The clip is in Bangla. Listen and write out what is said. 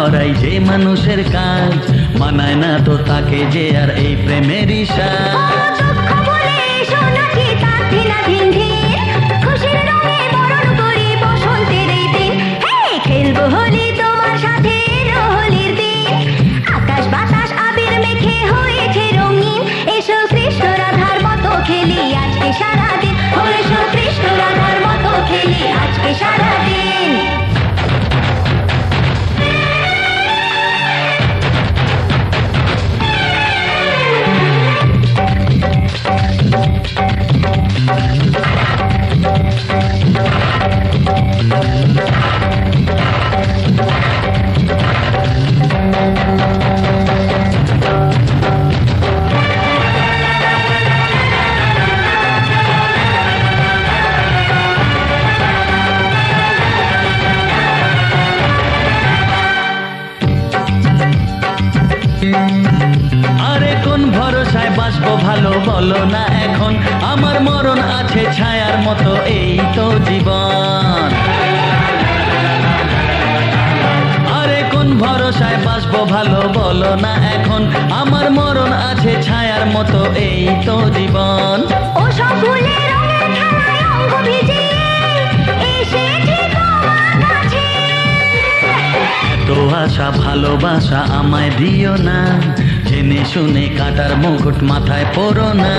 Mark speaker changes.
Speaker 1: করাই যে মানুষের কাজ, মানায় না তো তাকে যে আর এই প্রেমেরই সাজ।
Speaker 2: খেলবো হোলি তোমার সাথে হোলির দিন, আকাশ বাতাস আবির মেখে হয়েছে রঙিন। এসো কৃষ্ণ রাধার মতো খেলি আজকে সারাদিন, এসো কৃষ্ণ রাধার মতো খেলি আজকে সারাদিন।
Speaker 1: আরে কোন ভরসায় বাঁচবো ভালো বলো না এখন, আমার মরণ আছে ছায়ার মতো এই তো জীবন। আরে কোন ভরসায় বাঁচবো ভালো বলো না এখন, আমার মরণ আছে ছায়ার মতো এই তো জীবন।
Speaker 2: ও সব ফুলের রঙের খেলায় অঙ্গ ভিজিয়ে এসেছি তোমার কাছে।
Speaker 1: তো আশা ভালোবাসা আমায় দিও না, জেনে শুনে কাটার মুকুট মাথায় পরো না।